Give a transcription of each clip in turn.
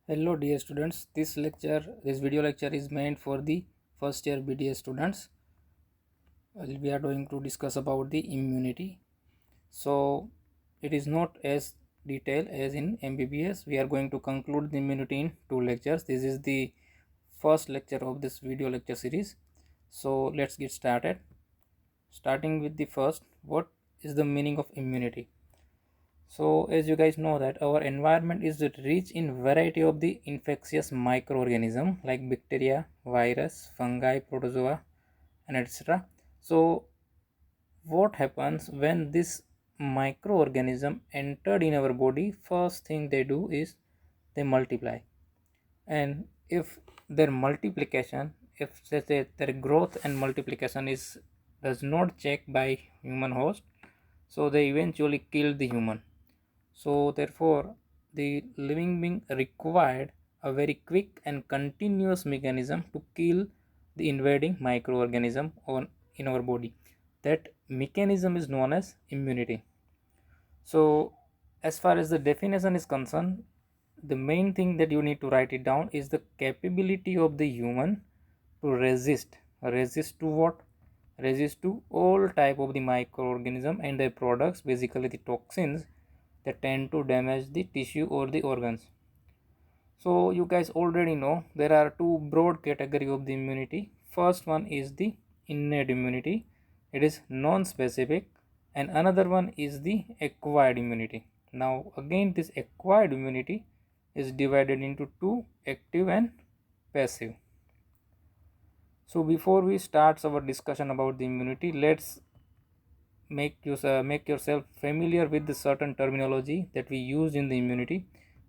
Hello dear students, this video lecture is meant for the first year BDS students. We are going to discuss about the immunity. So it is not as detailed as in MBBS. We are going to conclude the immunity in 2 lectures. This is the first lecture of this video lecture series. So let's get started. Starting with the first, what is the meaning of immunity? So as you guys know that our environment is rich in variety of the infectious microorganism like bacteria, virus, fungi, protozoa, and etc. So what happens when this microorganism entered in our body? First thing they do is they multiply, and if their multiplication, if their growth and multiplication is does not check by human host, so they eventually kill the human. So therefore, the living being required a very quick and continuous mechanism to kill the invading microorganism on in our body. That mechanism is known as immunity. So as far as the definition is concerned, the main thing that you need to write it down is the capability of the human to resist to what, resist to all type of the microorganism and their products, basically the toxins that tend to damage the tissue or the organs. So you guys already know there are two broad category of the immunity. First one is the innate immunity, it is non-specific, and another one is the acquired immunity. Now again, this acquired immunity is divided into two, active and passive. So before we start our discussion about the immunity, let's make yourself familiar with the certain terminology that we use in the immunity.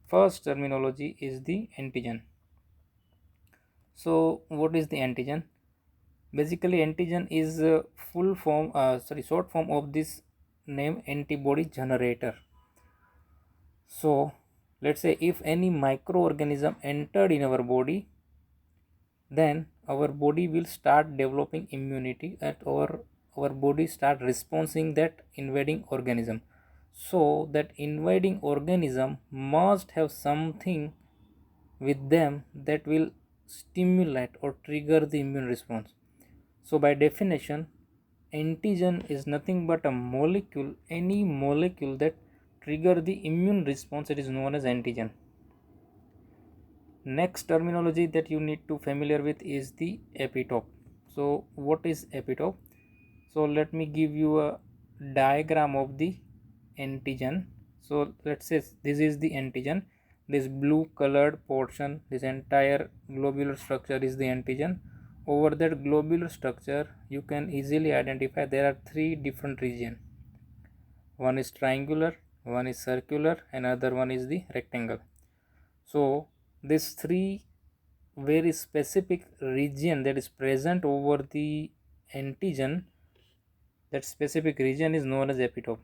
First terminology is the antigen. So what is the antigen? Basically antigen is a short form of this name, antibody generator. So let's say if any microorganism entered in our body, then our body will start developing immunity at our body start responding that invading organism. So that invading organism must have something with them that will stimulate or trigger the immune response. So by definition, antigen is nothing but a molecule, any molecule that trigger the immune response, it is known as antigen. Next terminology that you need to familiar with is the epitope. So what is epitope? So let me give you a diagram of the antigen. So let's say this is the antigen, this blue colored portion, this entire globular structure is the antigen. Over that globular structure you can easily identify there are three different regions. One is triangular, one is circular, and other one is the rectangle. So these three very specific region that is present over the antigen, that specific region is known as epitope.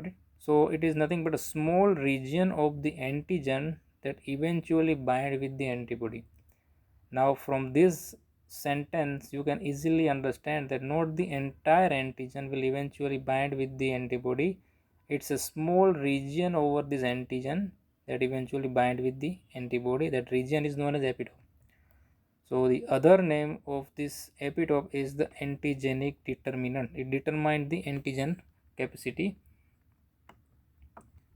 Okay, so it is nothing but a small region of the antigen that eventually bind with the antibody. Now from this sentence you can easily understand that not the entire antigen will eventually bind with the antibody, it's a small region over this antigen that eventually bind with the antibody. That region is known as epitope. So the other name of this epitope is the antigenic determinant. It determines the antigen capacity.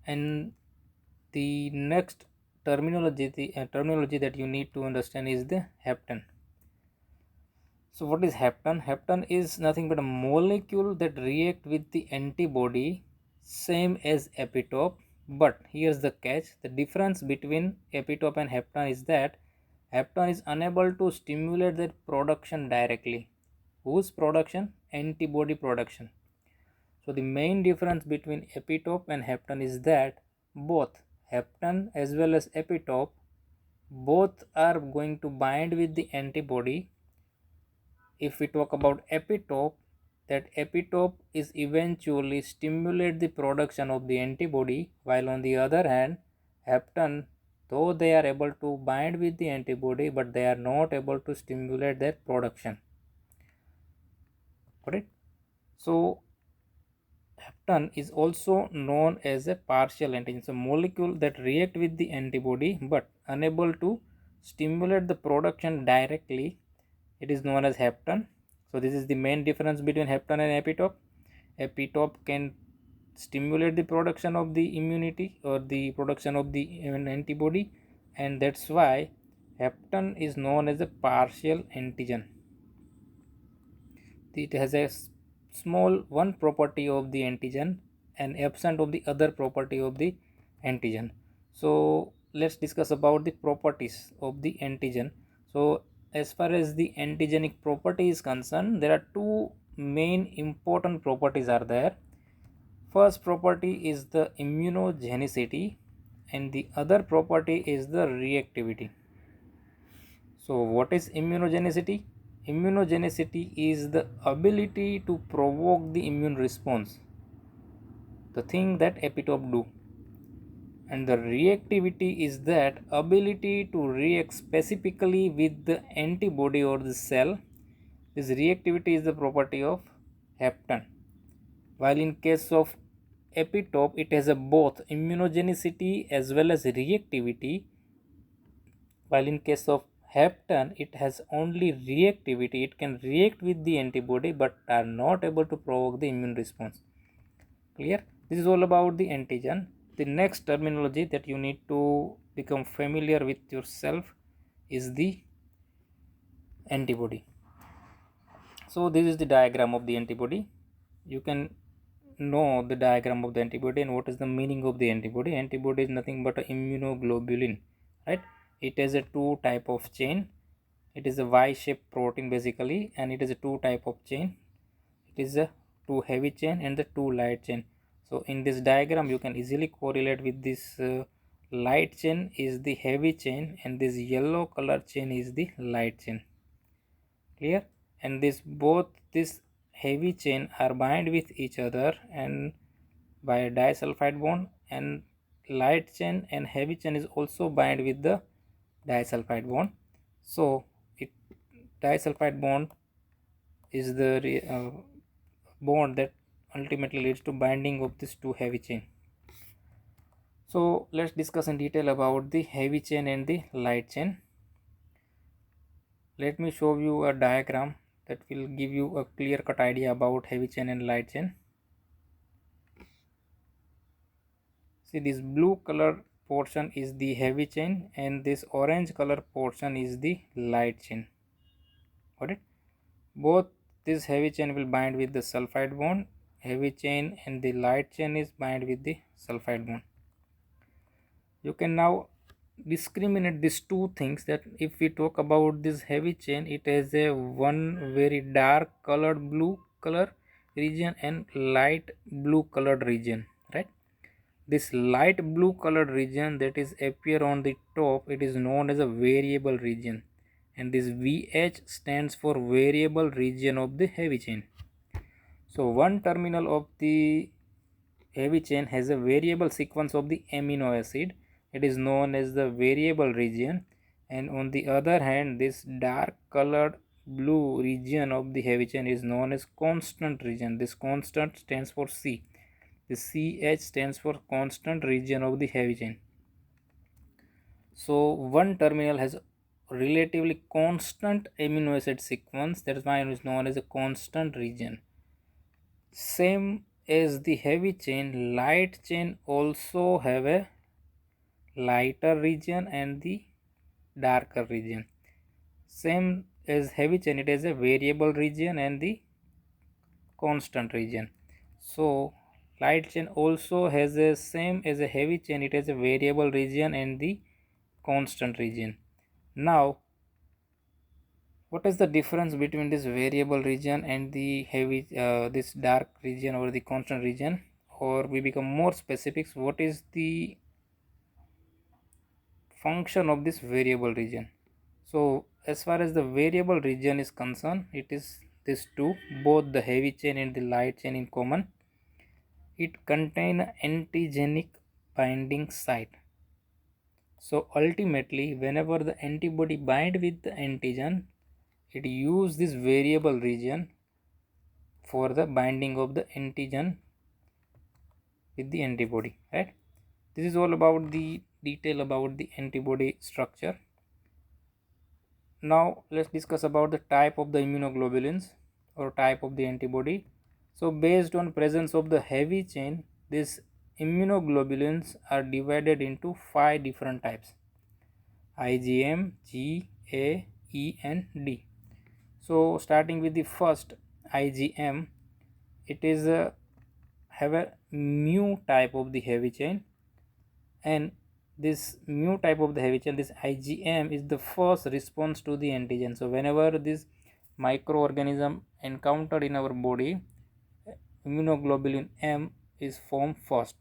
And the next terminology that you need to understand is the hapten. So what is hapten? Hapten is nothing but a molecule that react with the antibody same as epitope. But here's the catch. The difference between epitope and hapten is that hapten is unable to stimulate that production directly. Whose production? Antibody production. So the main difference between epitope and hapten is that both hapten as well as epitope, both are going to bind with the antibody. If we talk about epitope, that epitope is eventually stimulate the production of the antibody, while on the other hand hapten, though they are able to bind with the antibody but they are not able to stimulate their production. Got it? So heptan is also known as a partial antigen. So molecule that react with the antibody but unable to stimulate the production directly, it is known as heptan. So this is the main difference between heptan and epitope. Epitope can stimulate the production of the immunity or the production of the antibody, and that's why heptan is known as a partial antigen. It has a small one property of the antigen and absent of the other property of the antigen. So let's discuss about the properties of the antigen. So as far as the antigenic property is concerned, there are two main important properties are there. First property is the immunogenicity and the other property is the reactivity. So what is immunogenicity? Immunogenicity is the ability to provoke the immune response, the thing that epitope do. And the reactivity is that ability to react specifically with the antibody or the cell. This reactivity is the property of heptan. While in case of epitope, it has a both immunogenicity as well as reactivity, while in case of heptan it has only reactivity. It can react with the antibody but are not able to provoke the immune response. Clear? This is all about the antigen. The next terminology that you need to become familiar with yourself is the antibody. So this is the diagram of the antibody. You can know the diagram of the antibody and what is the meaning of the antibody. Antibody is nothing but a immunoglobulin, right? It has a two type of chain. It is a Y-shaped protein basically, and it is a two type of chain. It is a two heavy chain and the two light chain. So in this diagram you can easily correlate with this light chain is the heavy chain and this yellow color chain is the light chain. Clear? And this heavy chain are bind with each other and by a disulfide bond, and light chain and heavy chain is also bind with the disulfide bond. So it disulfide bond is the bond that ultimately leads to binding of this two heavy chain. So let's discuss in detail about the heavy chain and the light chain. Let me show you a diagram that will give you a clear cut idea about heavy chain and light chain. See, this blue color portion is the heavy chain and this orange color portion is the light chain. Got it? Both this heavy chain will bind with the sulfide bond. Heavy chain and the light chain is bind with the sulfide bond. You can now discriminate these two things, that if we talk about this heavy chain, it has a one very dark colored blue color region and light blue colored region, right? This light blue colored region that is appear on the top, it is known as a variable region, and this VH stands for variable region of the heavy chain. So one terminal of the heavy chain has a variable sequence of the amino acid. It is known as the variable region, and on the other hand this dark colored blue region of the heavy chain is known as constant region. This constant stands for C. The CH stands for constant region of the heavy chain. So one terminal has relatively constant amino acid sequence, that is why it is known as a constant region. Same as the heavy chain, light chain also have a lighter region and the darker region. Same as heavy chain, it has a variable region and the constant region. So light chain also has a same as a heavy chain, it has a variable region and the constant region. Now what is the difference between this variable region and the heavy this dark region or the constant region? Or we become more specifics, what is the function of this variable region? So as far as the variable region is concerned, it is this two, both the heavy chain and the light chain in common. It contain antigenic binding site. So ultimately whenever the antibody bind with the antigen, it use this variable region for the binding of the antigen with the antibody, right? This is all about the detail about the antibody structure. Now let's discuss about the type of the immunoglobulins or type of the antibody. So based on presence of the heavy chain, these immunoglobulins are divided into 5 different types: IgM, G, A, E and D. So starting with the first, IgM, it is have a mu type of the heavy chain, and this mu type of the heavy chain, this IgM, is the first response to the antigen. So whenever this microorganism encountered in our body, immunoglobulin M is formed first.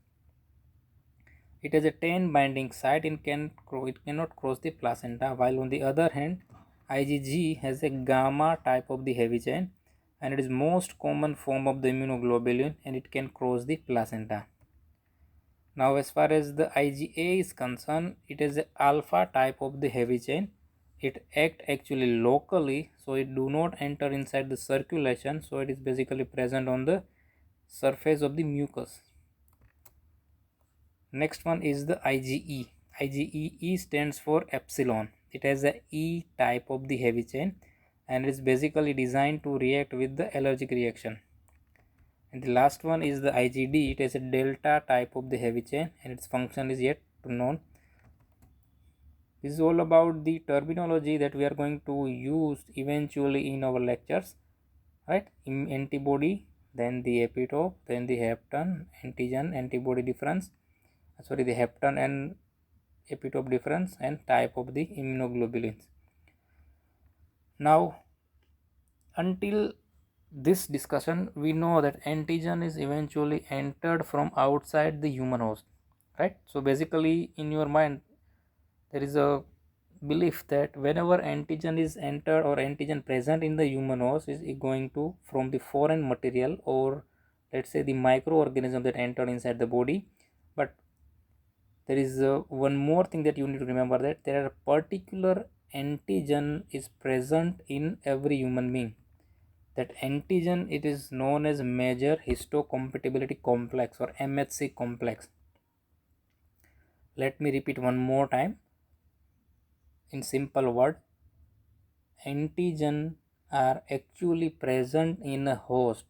It has a 10 binding site and it cannot cross the placenta, while on the other hand IgG has a gamma type of the heavy chain, and it is most common form of the immunoglobulin and it can cross the placenta. Now as far as the IgA is concerned, it is a alpha type of the heavy chain. It act actually locally, so it do not enter inside the circulation, so it is basically present on the surface of the mucus. Next one is the IgE. IgE stands for epsilon. It has a E type of the heavy chain and is basically designed to react with the allergic reaction. And the last one is the IgD. It is a delta type of the heavy chain and its function is yet to known. This is all about the terminology that we are going to use eventually in our lectures, right? Antibody, then the epitope, then the hapten, antigen, antibody difference, the hapten and epitope difference, and type of the immunoglobulins. Now until this discussion, we know that antigen is eventually entered from outside the human host, right? So basically in your mind there is a belief that whenever antigen is entered or antigen present in the human host is going to from the foreign material, or let's say the microorganism that entered inside the body. But there is one more thing that you need to remember, that there are particular antigen is present in every human being. That antigen, it is known as major histocompatibility complex or MHC complex. Let me repeat one more time in simple word. Antigen are actually present in a host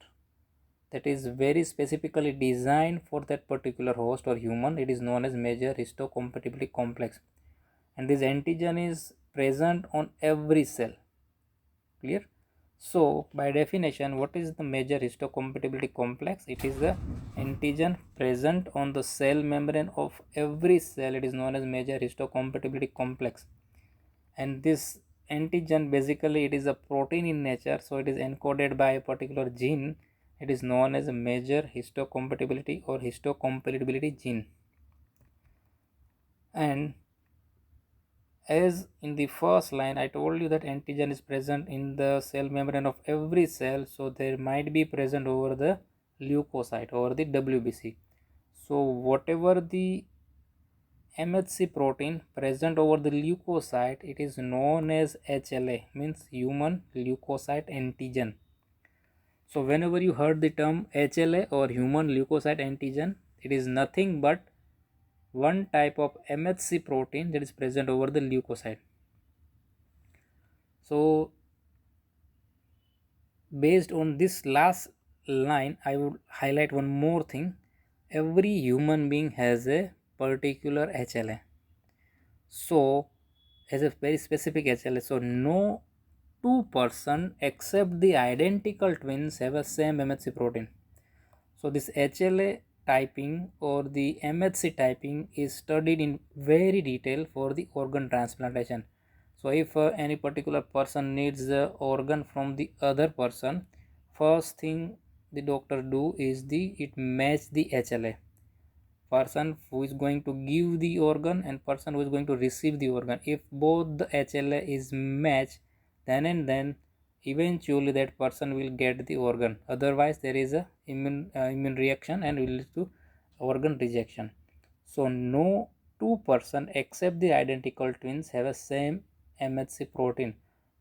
that is very specifically designed for that particular host or human. It is known as major histocompatibility complex, and this antigen is present on every cell. Clear? So by definition, what is the major histocompatibility complex? It is the antigen present on the cell membrane of every cell. It is known as major histocompatibility complex. And this antigen, basically it is a protein in nature, so it is encoded by a particular gene. It is known as a major histocompatibility or histocompatibility gene. And as in the first line I told you that antigen is present in the cell membrane of every cell, so there might be present over the leukocyte or the WBC. So whatever the MHC protein present over the leukocyte, it is known as HLA, means human leukocyte antigen. So whenever you heard the term HLA or human leukocyte antigen, it is nothing but one type of MHC protein that is present over the leukocyte. So based on this last line, I would highlight one more thing. Every human being has a particular HLA. So has a very specific HLA. So no two person except the identical twins have a same MHC protein. So this HLA typing or the MHC typing is studied in very detail for the organ transplantation. So if any particular person needs the organ from the other person, first thing the doctor do is it match the HLA. Person who is going to give the organ and person who is going to receive the organ. If both the HLA is matched, then and then eventually that person will get the organ. Otherwise there is a immune reaction and will lead to organ rejection. So no two person except the identical twins have a same MHC protein.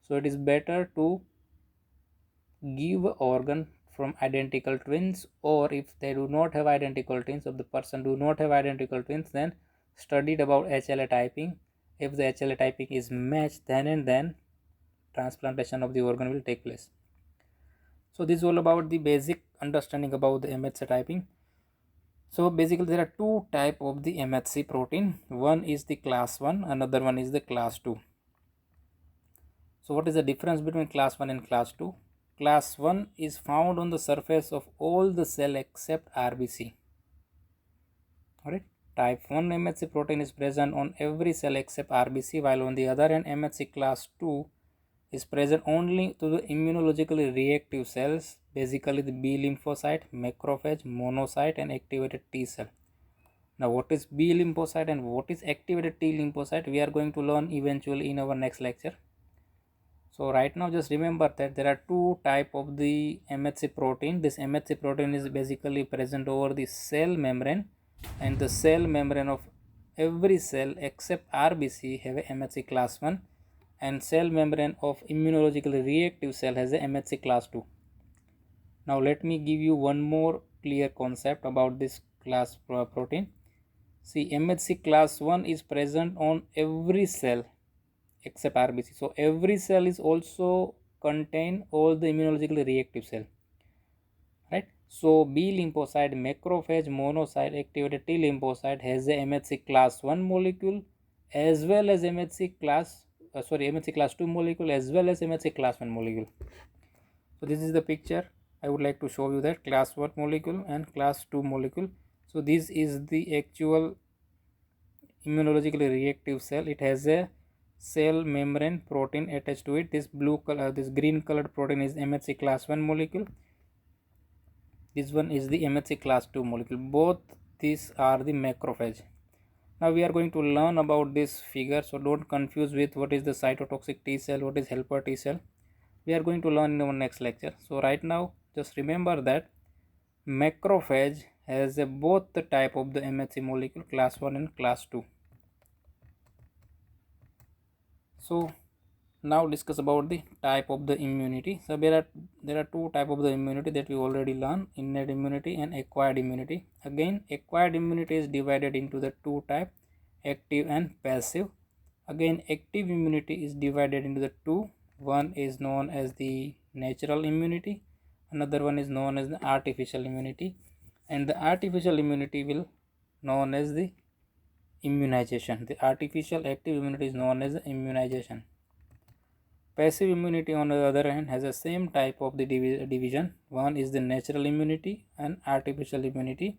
So it is better to give organ from identical twins, or if they do not have identical twins, if the person do not have identical twins, then studied about HLA typing. If the HLA typing is matched, then and then transplantation of the organ will take place. So this is all about the basic understanding about the MHC typing. So basically there are two type of the MHC protein. One is the class 1, another one is the class 2. So what is the difference between class 1 and class 2? Class 1 is found on the surface of all the cell except RBC. Alright. Type 1 MHC protein is present on every cell except RBC, while on the other hand MHC class 2 is present only to the immunologically reactive cells, basically the B lymphocyte, macrophage, monocyte and activated T cell. Now what is B lymphocyte and what is activated T lymphocyte, we are going to learn eventually in our next lecture. So right now just remember that there are two type of the MHC protein. This MHC protein is basically present over the cell membrane, and the cell membrane of every cell except RBC have a MHC class 1, and cell membrane of immunologically reactive cell has a MHC class 2. Now let me give you one more clear concept about this class protein. See, MHC class 1 is present on every cell except RBC. So every cell is also contain all the immunologically reactive cell, right? So B lymphocyte, macrophage, monocyte, activated T lymphocyte has a MHC class 1 molecule as well as MHC class MHC class 2 molecule as well as MHC class 1 molecule. So this is the picture. I would like to show you that class 1 molecule and class 2 molecule. So this is the actual immunologically reactive cell. It has a cell membrane protein attached to it. This this green colored protein is MHC class 1 molecule. This one is the MHC class 2 molecule. Both these are the macrophage. Now we are going to learn about this figure, so don't confuse with what is the cytotoxic T cell, what is helper T cell. We are going to learn in our next lecture. So right now just remember that macrophage has both the type of the MHC molecule, class 1 and class 2. So now discuss about the type of the immunity. So there are two type of the immunity that we already learned: innate immunity and acquired immunity. Again, acquired immunity is divided into the two type, active and passive. Again, active immunity is divided into the two. One is known as the natural immunity, another one is known as the artificial immunity, and the artificial immunity will known as the immunization. The artificial active immunity is known as immunization. Passive immunity on the other hand has the same type of the division. One is the natural immunity and artificial immunity.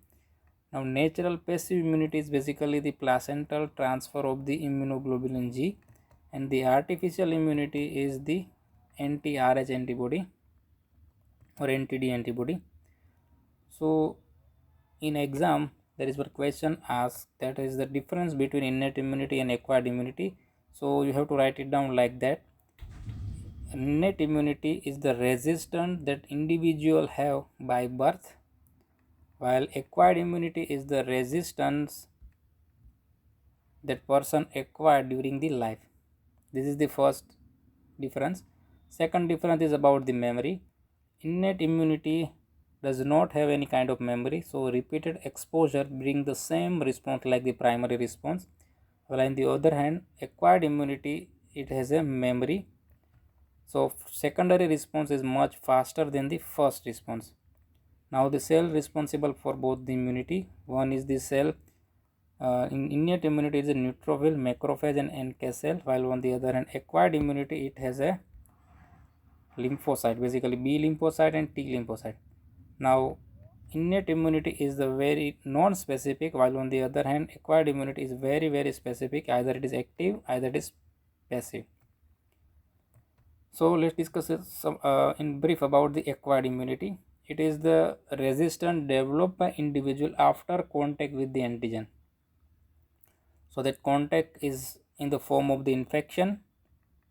Now natural passive immunity is basically the placental transfer of the immunoglobulin G, and the artificial immunity is the anti-Rh antibody or NTD antibody. So in exam there is one question asked, that is the difference between innate immunity and acquired immunity. So you have to write it down like that. Innate immunity is the resistance that individual have by birth, while acquired immunity is the resistance that person acquired during the life. This is the first difference. Second difference is about the memory. Innate immunity does not have any kind of memory, so repeated exposure bring the same response like the primary response, while on the other hand acquired immunity, it has a memory, so secondary response is much faster than the first response. Now the cell responsible for both the immunity, one is the cell in innate immunity is a neutrophil, macrophage and NK cell, while on the other hand acquired immunity, it has a lymphocyte, basically B lymphocyte and T lymphocyte. Now innate immunity is the very non-specific, while on the other hand acquired immunity is very specific, either it is active, either it is passive. So let's discuss some in brief about the acquired immunity. It is the resistance developed by individual after contact with the antigen. So that contact is in the form of the infection.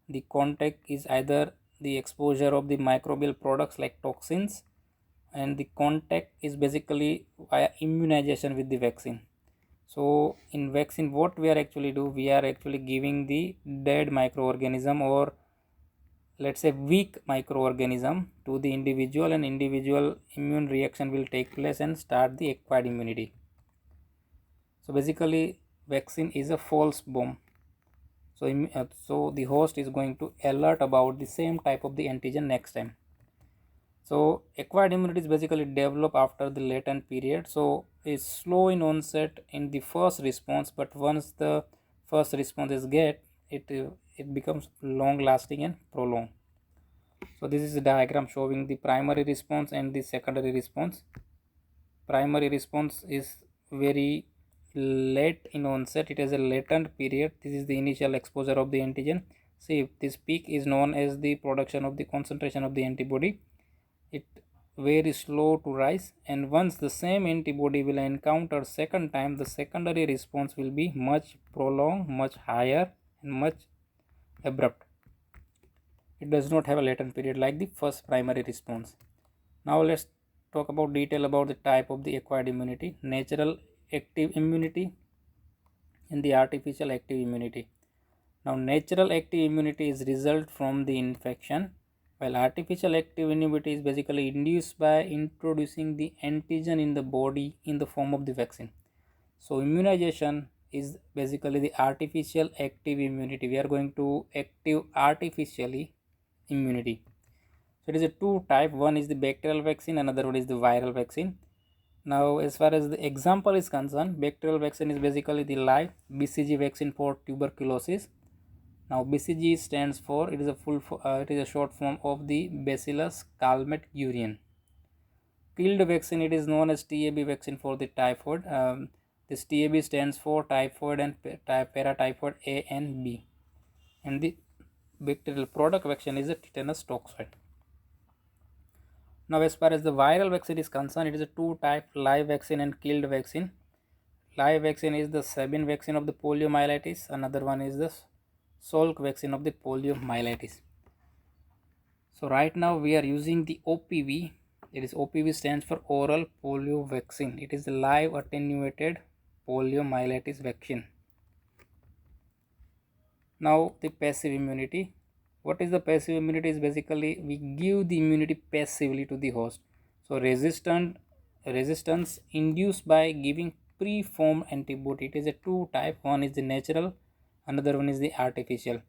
The contact is either the exposure of the microbial products like toxins, and the contact is basically via immunization with the vaccine. So in vaccine what we are actually do, we are actually giving the dead microorganism or let's say weak microorganism to the individual, and individual immune reaction will take place and start the acquired immunity. So basically vaccine is a false bomb. So the host is going to alert about the same type of the antigen next time. So acquired immunity is basically developed after the latent period. So it's slow in onset in the first response, but once the first response is get, it becomes long lasting and prolonged. So this is a diagram showing the primary response and the secondary response. Primary response is very late in onset. It has a latent period. This is the initial exposure of the antigen. See, this peak is known as the production of the concentration of the antibody. It very slow to rise, and once the same antibody will encounter second time, the secondary response will be much prolonged, much higher, and much abrupt. It does not have a latent period like the first primary response. Now let's talk about detail about the type of the acquired immunity: natural active immunity and the artificial active immunity. Now natural active immunity is result from the infection, while artificial active immunity is basically induced by introducing the antigen in the body in the form of the vaccine. So immunization is basically the artificial active immunity. We are going to active artificially immunity. So it is a two type. One is the bacterial vaccine, another one is the viral vaccine. Now as far as the example is concerned, bacterial vaccine is basically the live BCG vaccine for tuberculosis. Now BCG stands for, it is a short form of the Bacillus calmette-guerin. Killed vaccine, it is known as TAB vaccine for the typhoid. This TAB stands for typhoid and paratyphoid A and B. And the bacterial product vaccine is a tetanus toxoid. Now as far as the viral vaccine is concerned, it is a two type: live vaccine and killed vaccine. Live vaccine is the Sabin vaccine of the poliomyelitis. Another one is the Salk vaccine of the poliomyelitis. So right now we are using the OPV. It is OPV stands for oral polio vaccine. It is the live attenuated poliomyelitis vaccine. Now the passive immunity. What is the passive immunity? Is basically we give the immunity passively to the host. So resistance induced by giving preformed antibody. It is a two type. One is the natural, another one is the artificial.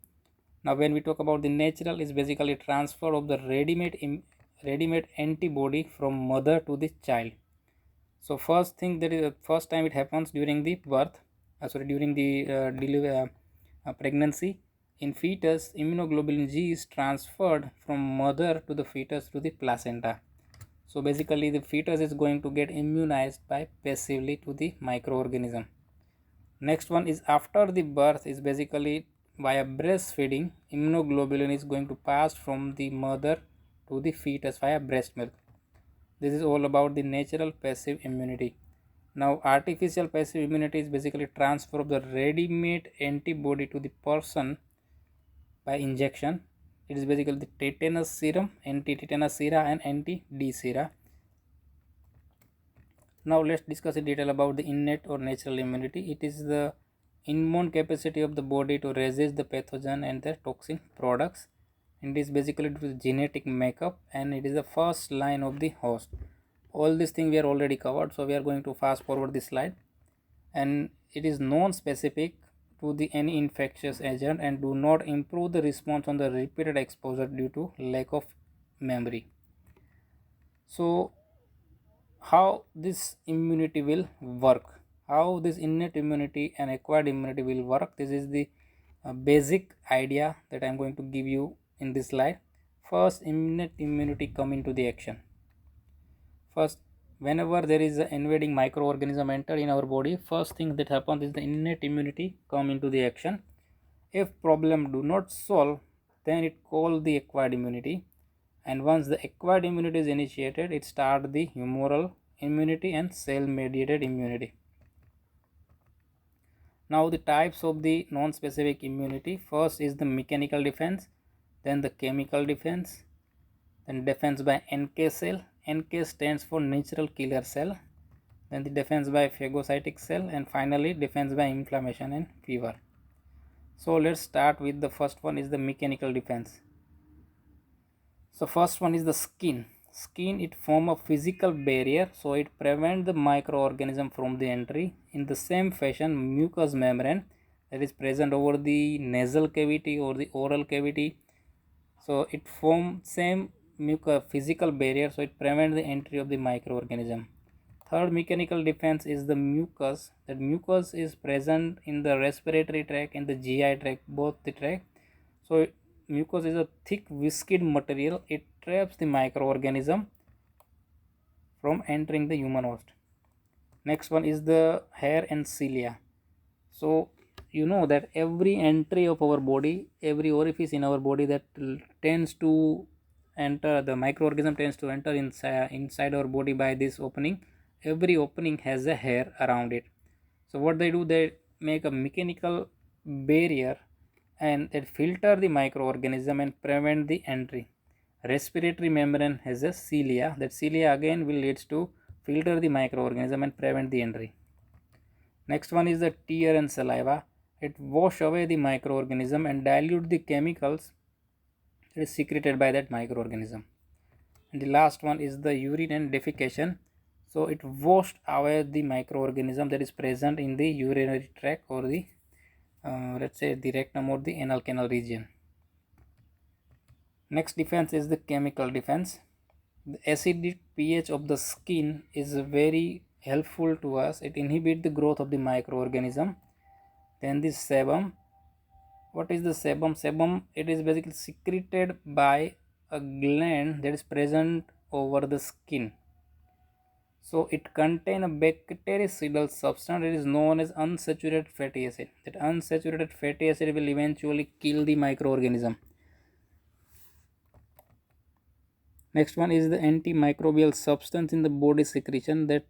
Now when we talk about the natural, is basically transfer of the ready-made antibody from mother to the child. So first thing, that is first time it happens during the birth, during the pregnancy. In fetus, immunoglobulin G is transferred from mother to the fetus to the placenta. So basically the fetus is going to get immunized by passively to the microorganism. Next one is after the birth, is basically via breastfeeding, immunoglobulin is going to pass from the mother to the fetus via breast milk. This is all about the natural passive immunity. Now artificial passive immunity is basically transfer of the ready-made antibody to the person by injection. It is basically the tetanus serum, anti-tetanus sera and anti-D sera. Now let's discuss in detail about the innate or natural immunity. It is the immune capacity of the body to resist the pathogen and the toxin products. And it is basically due to the genetic makeup, and it is the first line of the host. All these things we are already covered, so we are going to fast forward this slide. And it is non-specific to the any infectious agent and do not improve the response on the repeated exposure due to lack of memory. So how this immunity will work, how this innate immunity and acquired immunity will work, this is the basic idea that I am going to give you in this slide. First, innate immunity come into the action. First, whenever there is an invading microorganism enter in our body, first thing that happens is the innate immunity come into the action. If problem do not solve, then it called the acquired immunity, and once the acquired immunity is initiated, it start the humoral immunity and cell mediated immunity. Now the types of the non-specific immunity: first is the mechanical defense, then the chemical defense, then defense by NK cell. NK stands for natural killer cell, then the defense by phagocytic cell, and finally defense by inflammation and fever. So let's start with the first one, is the mechanical defense. So first one is the skin. Skin, it form a physical barrier, so it prevent the microorganism from the entry. In the same fashion, mucous membrane that is present over the nasal cavity or the oral cavity, so it form same physical barrier, so it prevent the entry of the microorganism. Third mechanical defense is the mucus. That mucus is present in the respiratory tract and the GI tract, both the tract. So mucus is a thick viscid material. It traps the microorganism from entering the human host. Next one is the hair and cilia. So you know that every entry of our body, every orifice in our body that tends to enter, the microorganism tends to enter inside our body by this opening. Every opening has a hair around it. So what they do, they make a mechanical barrier and they filter the microorganism and prevent the entry. Respiratory membrane has a cilia. That cilia again will leads to filter the microorganism and prevent the entry. Next one is the tear and saliva. It wash away the microorganism and dilute the chemicals that is secreted by that microorganism. And the last one is the urine and defecation. So it washed away the microorganism that is present in the urinary tract or the let's say the rectum or the anal canal region. Next defense is the chemical defense. The acidic pH of the skin is very helpful to us. It inhibits the growth of the microorganism. Then the sebum. What is the sebum? Sebum, it is basically secreted by a gland that is present over the skin. So it contains a bactericidal substance. It is known as unsaturated fatty acid. That unsaturated fatty acid will eventually kill the microorganism. Next one is the antimicrobial substance in the body secretion. That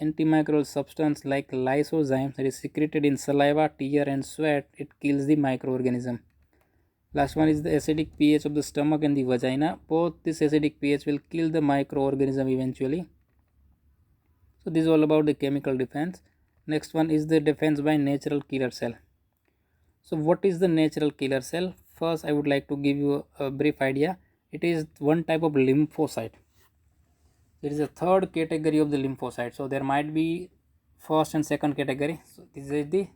antimicrobial substance like lysozyme that is secreted in saliva, tear and sweat, it kills the microorganism. Last one is the acidic pH of the stomach and the vagina. Both this acidic pH will kill the microorganism eventually. So this is all about the chemical defense. Next one is the defense by natural killer cell. So what is the natural killer cell? First I would like to give you a brief idea. It is one type of lymphocyte. There is a third category of the lymphocyte. So there might be first and second category. So this is the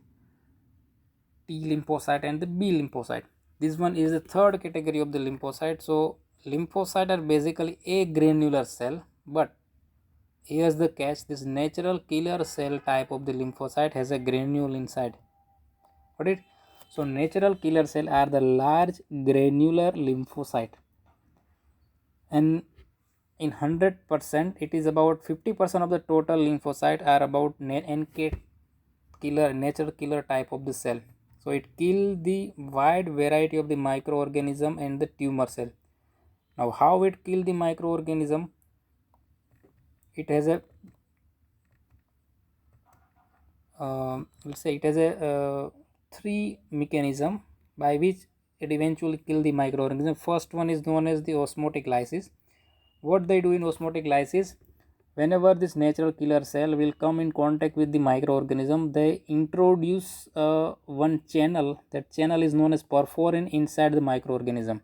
T lymphocyte and the B lymphocyte. This one is the third category of the lymphocyte. So lymphocyte are basically a granular cell, but here's the catch: this natural killer cell type of the lymphocyte has a granule inside. Got it? So natural killer cell are the large granular lymphocyte, and in 100% it is about 50% of the total lymphocyte are about NK killer, natural killer type of the cell. So it kill the wide variety of the microorganism and the tumor cell. Now how it kill the microorganism? It has a let's say it has a three mechanism by which it eventually kill the microorganism. First one is known as the osmotic lysis. What they do in osmotic lysis, whenever this natural killer cell will come in contact with the microorganism, they introduce one channel. That channel is known as perforin inside the microorganism.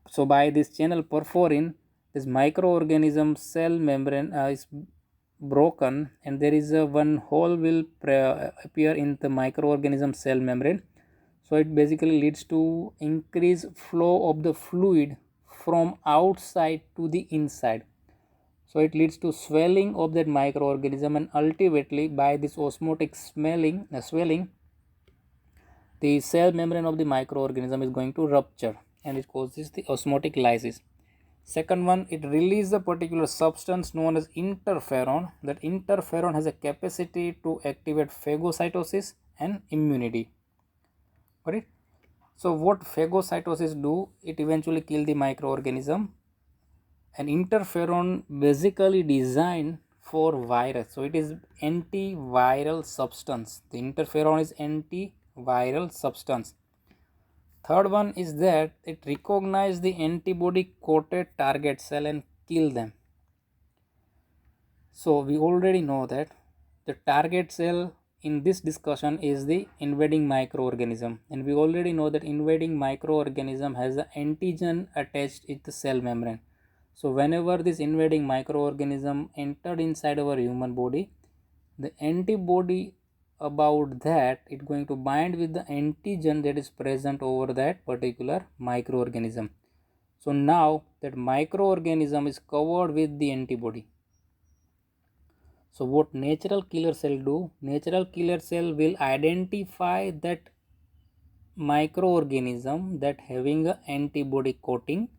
So by this channel perforin, this microorganism cell membrane is broken, and there is a one hole will appear in the microorganism cell membrane. So it basically leads to increase flow of the fluid from outside to the inside. So it leads to swelling of that microorganism, and ultimately by this osmotic swelling, the cell membrane of the microorganism is going to rupture, and it causes the osmotic lysis. Second one, it releases a particular substance known as interferon. That interferon has a capacity to activate phagocytosis and immunity. Got it? So what phagocytosis do? It eventually kill the microorganism. And interferon basically designed for virus. So it is antiviral substance. The interferon is antiviral substance. Third one is that it recognizes the antibody coated target cell and kill them. So we already know that the target cell in this discussion is the invading microorganism, and we already know that invading microorganism has an antigen attached in the cell membrane. So whenever this invading microorganism entered inside our human body, the antibody about that it going to bind with the antigen that is present over that particular microorganism. So now that microorganism is covered with the antibody. So what natural killer cell do? Natural killer cell will identify that microorganism that having a antibody coating,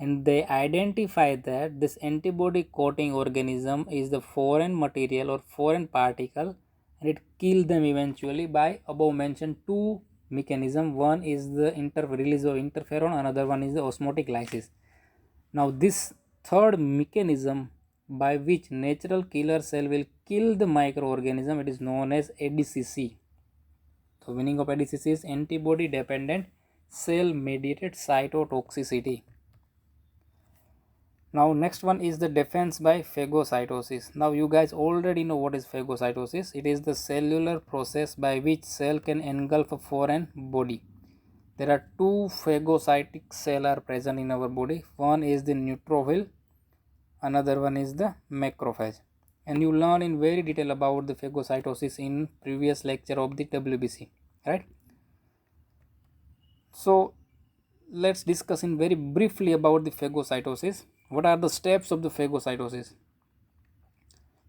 and they identify that this antibody coating organism is the foreign material or foreign particle, and it kill them eventually by above mentioned two mechanism. One is the release of interferon, another one is the osmotic lysis. Now this third mechanism by which natural killer cell will kill the microorganism, it is known as ADCC. The meaning of ADCC is antibody dependent cell mediated cytotoxicity. Now next one is the defense by phagocytosis. Now you guys already know what is phagocytosis. It is the cellular process by which cell can engulf a foreign body. There are two phagocytic cells are present in our body. One is the neutrophil, another one is the macrophage. And you learn in very detail about the phagocytosis in previous lecture of the WBC, right? So let's discuss in very briefly about the phagocytosis. What are the steps of the phagocytosis?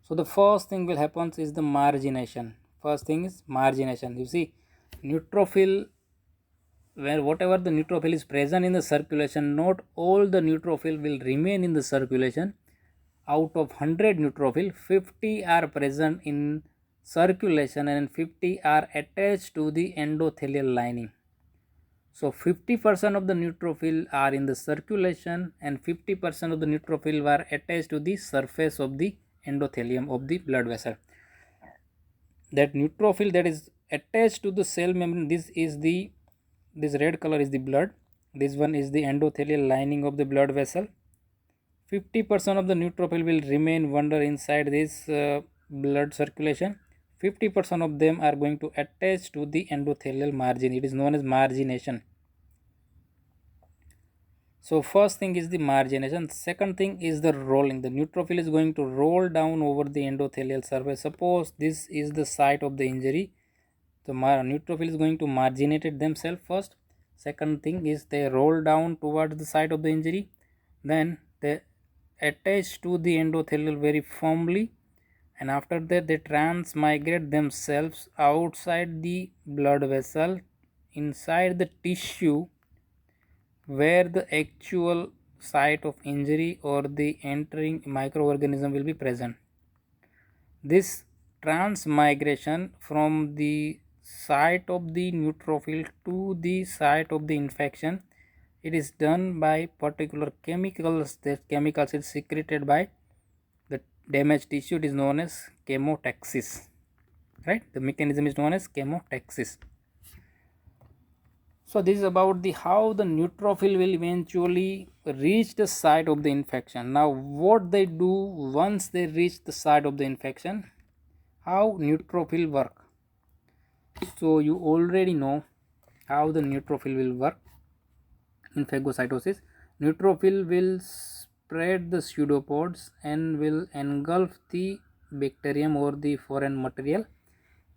So the first thing will happen is the margination. First thing is margination. You see, neutrophil, where whatever the neutrophil is present in the circulation, not all the neutrophil will remain in the circulation. Out of 100 neutrophil, 50 are present in circulation and 50 are attached to the endothelial lining. So 50% of the neutrophil are in the circulation and 50% of the neutrophil are attached to the surface of the endothelium of the blood vessel. That neutrophil that is attached to the cell membrane, this red color is the blood, this one is the endothelial lining of the blood vessel. 50% of the neutrophil will remain wander inside this blood circulation. 50% of them are going to attach to the endothelial margin. It is known as margination. So first thing is the margination. Second thing is the rolling. The neutrophil is going to roll down over the endothelial surface. Suppose this is the site of the injury. The neutrophil is going to marginate themselves first. Second thing is they roll down towards the site of the injury. Then they attach to the endothelial very firmly, and after that they transmigrate themselves outside the blood vessel inside the tissue where the actual site of injury or the entering microorganism will be present. This transmigration from the site of the neutrophil to the site of the infection, it is done by particular chemicals. That chemicals is secreted by the damaged tissue. It is known as chemotaxis, right? The mechanism is known as chemotaxis. So this is about the how the neutrophil will eventually reach the site of the infection. Now what they do once they reach the site of the infection, how neutrophil work. So you already know how the neutrophil will work in phagocytosis. Neutrophil will spread the pseudopods and will engulf the bacterium or the foreign material.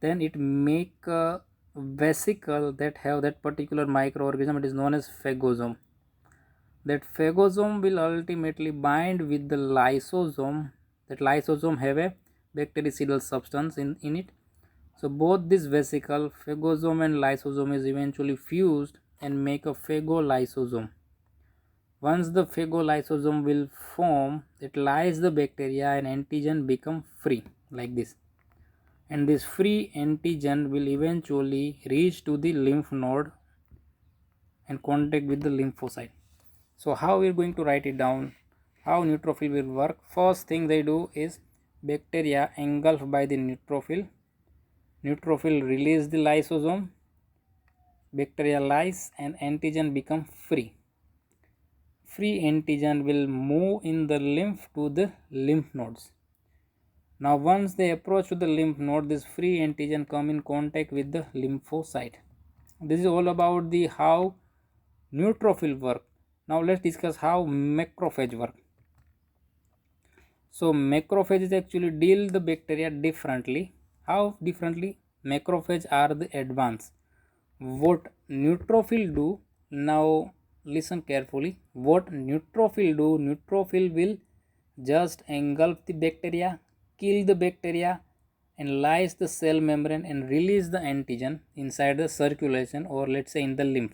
Then it make a vesicle that have that particular microorganism. It is known as phagosome. That phagosome will ultimately bind with the lysosome. That lysosome have a bactericidal substance in it. So both this vesicle, phagosome and lysosome, is eventually fused and make a phagolysosome. Once the phagolysosome will form, it lyses the bacteria and antigen become free like this. And this free antigen will eventually reach to the lymph node and contact with the lymphocyte. So how we are going to write it down, how neutrophil will work. First thing they do is bacteria engulfed by the neutrophil. Neutrophil release the lysosome, bacteria lyse and antigen become free. Free antigen will move in the lymph to the lymph nodes. Now once they approach to the lymph node, this free antigen come in contact with the lymphocyte. This is all about the how neutrophil work. Now let's discuss how macrophage work. So macrophages actually deal the bacteria differently. How differently? Macrophage are the advanced. What neutrophil do? Now listen carefully. What neutrophil do? Neutrophil will just engulf the bacteria, kill the bacteria, and lyse the cell membrane and release the antigen inside the circulation, or let's say in the lymph.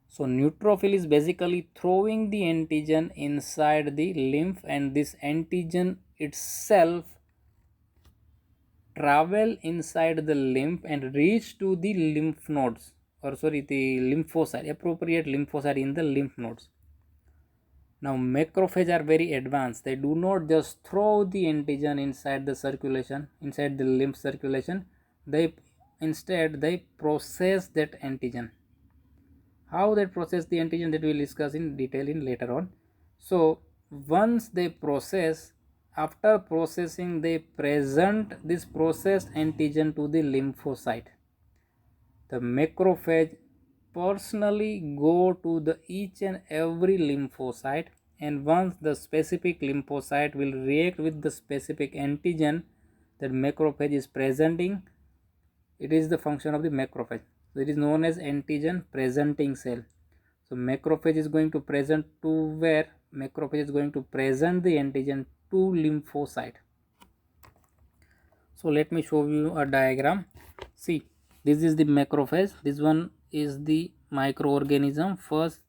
So neutrophil is basically throwing the antigen inside the lymph, and this antigen itself travel inside the lymph and reach to the lymph nodes, or sorry, the lymphocyte, appropriate lymphocyte in the lymph nodes. Now macrophages are very advanced. They do not just throw the antigen inside the circulation, inside the lymph circulation. They process that antigen. How they process the antigen, that we will discuss in detail in later on. So once they process, after processing they present this processed antigen to the lymphocyte. The macrophage personally go to the each and every lymphocyte, and once the specific lymphocyte will react with the specific antigen that macrophage is presenting, it is the function of the macrophage. So it is known as antigen presenting cell. So macrophage is going to present to where? Macrophage is going to present the antigen to lymphocyte. So let me show you a diagram. See, this is the macrophage. This one is the microorganism. First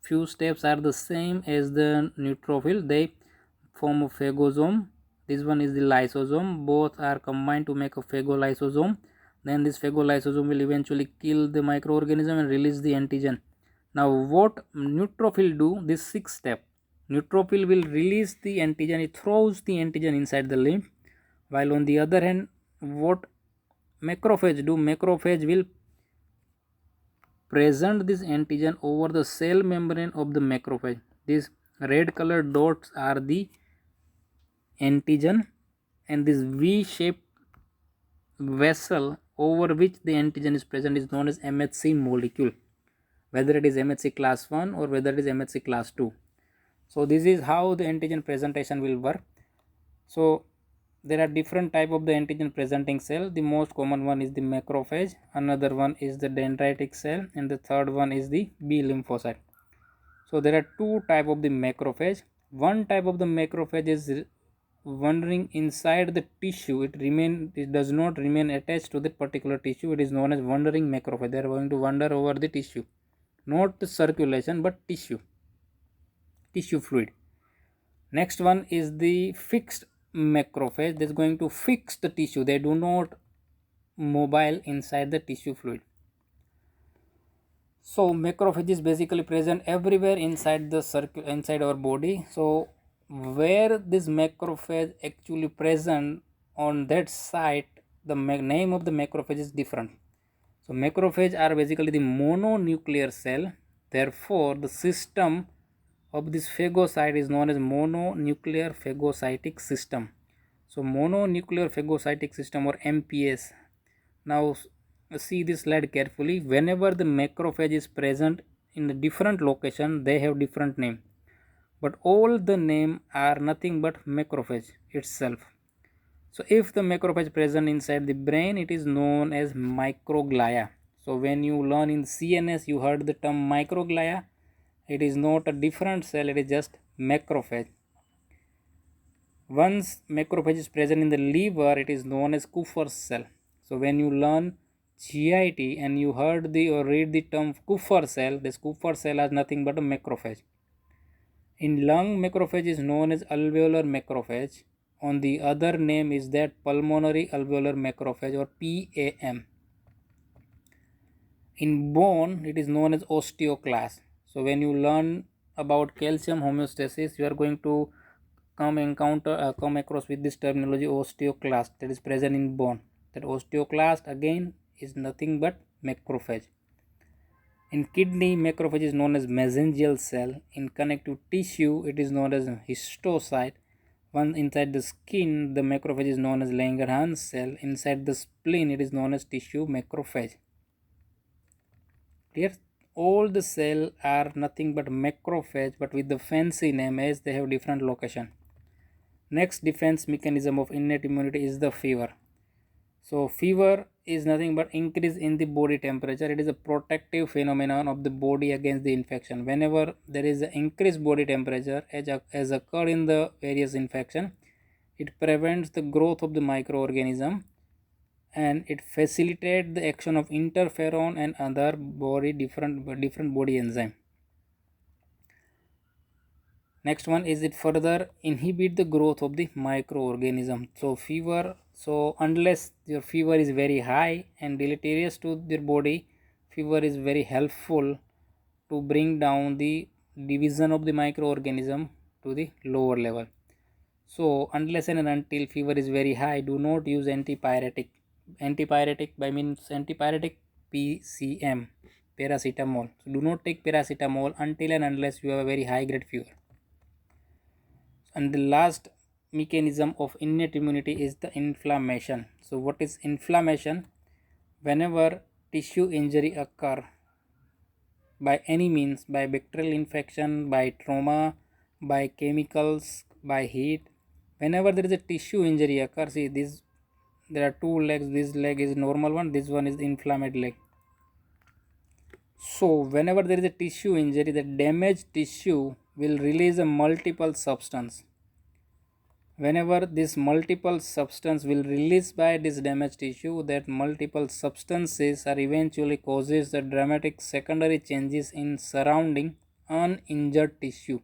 few steps are the same as the neutrophil. They form a phagosome. This one is the lysosome. Both are combined to make a phagolysosome. Then this phagolysosome will eventually kill the microorganism and release the antigen. Now what neutrophil do? This sixth step. Neutrophil will release the antigen. It throws the antigen inside the lymph. While on the other hand, what macrophage do? Macrophage will present this antigen over the cell membrane of the macrophage. These red colored dots are the antigen, and this V-shaped vessel over which the antigen is present is known as MHC molecule, whether it is MHC class 1 or whether it is MHC class 2. So this is how the antigen presentation will work. So there are different type of the antigen presenting cell. The most common one is the macrophage, another one is the dendritic cell, and the third one is the B lymphocyte. So there are two type of the macrophage. One type of the macrophage is wandering inside the tissue. It does not remain attached to that particular tissue. It is known as wandering macrophage. They are going to wander over the tissue, not the circulation but tissue fluid. Next one is the fixed macrophage. That is going to fix the tissue. They do not mobile inside the tissue fluid. So macrophage is basically present everywhere inside the inside our body. So where this macrophage actually present, on that site the name of the macrophage is different. So macrophage are basically the mononuclear cell. Therefore the system of this phagocyte is known as mononuclear phagocytic system. So mononuclear phagocytic system, or MPS. Now see this slide carefully. Whenever the macrophage is present in a different location, they have different name, but all the name are nothing but macrophage itself. So if the macrophage present inside the brain, it is known as microglia. So when you learn in CNS, you heard the term microglia. It is not a different cell, it is just macrophage. Once macrophage is present in the liver, it is known as Kupffer's cell. So when you learn GIT and you heard or read the term Kupffer cell, this Kupffer cell is nothing but a macrophage. In lung, macrophage is known as alveolar macrophage. On the other name is that pulmonary alveolar macrophage, or PAM. In bone, it is known as osteoclast. So when you learn about calcium homeostasis, you are going to come across with this terminology osteoclast, that is present in bone. That osteoclast again is nothing but macrophage. In kidney, macrophage is known as mesangial cell. In connective tissue, it is known as histocyte. One inside the skin, the macrophage is known as Langerhans cell. Inside the spleen, it is known as tissue macrophage. Here, all the cell are nothing but macrophage, but with the fancy name as they have different location. Next defense mechanism of innate immunity is the fever. So fever is nothing but increase in the body temperature. It is a protective phenomenon of the body against the infection. Whenever there is an increased body temperature as occurred in the various infection, it prevents the growth of the microorganism and it facilitates the action of interferon and other body different body enzyme. Next one is it further inhibit the growth of the microorganism. So fever, so unless your fever is very high and deleterious to your body, fever is very helpful to bring down the division of the microorganism to the lower level. So unless and until fever is very high, do not use antipyretic. Antipyretic by means antipyretic PCM, paracetamol. So do not take paracetamol until and unless you have a very high grade fever. And the last mechanism of innate immunity is the inflammation. So what is inflammation? Whenever tissue injury occur by any means, by bacterial infection, by trauma, by chemicals, by heat, whenever there is a tissue injury occurs, see this, there are two legs, this leg is normal one, this one is the inflamed leg. So whenever there is a tissue injury, the damaged tissue will release a multiple substance. Whenever this multiple substance will release by this damaged tissue, that multiple substances are eventually causes the dramatic secondary changes in surrounding uninjured tissue.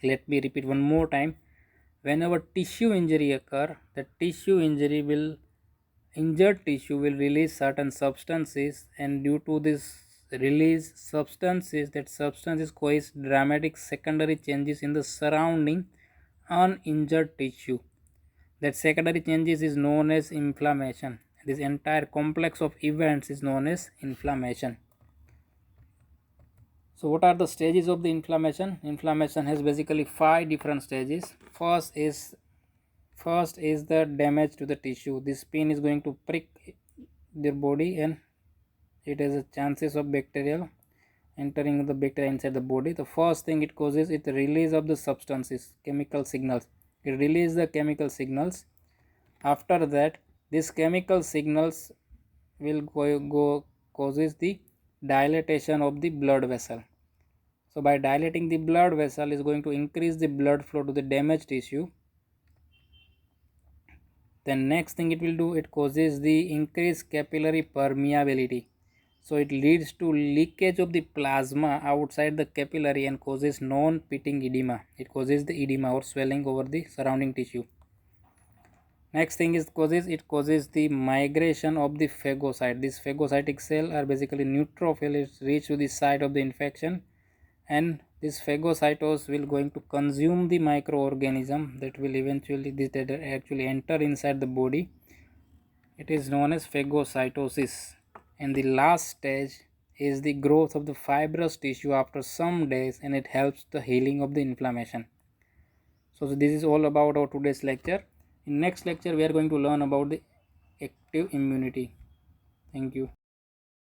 Let me repeat one more time. Whenever tissue injury occur, the tissue injury will injured tissue will release certain substances, and due to this release substances, that substances cause dramatic secondary changes in the surrounding uninjured tissue. That secondary changes is known as inflammation. This entire complex of events is known as inflammation. So what are the stages of the inflammation? Inflammation has basically 5 different stages. First is the damage to the tissue. This pain is going to prick their body and it has a chances of bacterial entering the bacteria inside the body. The first thing it causes is the release of the substances, chemical signals. It releases the chemical signals. After that, these chemical signals will go causes the dilatation of the blood vessel. So by dilating the blood vessel is going to increase the blood flow to the damaged tissue. Then next thing it will do, it causes the increased capillary permeability. So it leads to leakage of the plasma outside the capillary and causes non-pitting edema. It causes the edema or swelling over the surrounding tissue. Next thing is it causes the migration of the phagocyte. These phagocytic cells are basically neutrophils reach to the site of the infection, and this phagocytose will going to consume the microorganism that will eventually that actually enter inside the body. It is known as phagocytosis. And the last stage is the growth of the fibrous tissue after some days, and it helps the healing of the inflammation. So this is all about our today's lecture. In next lecture we are going to learn about the active immunity. Thank you.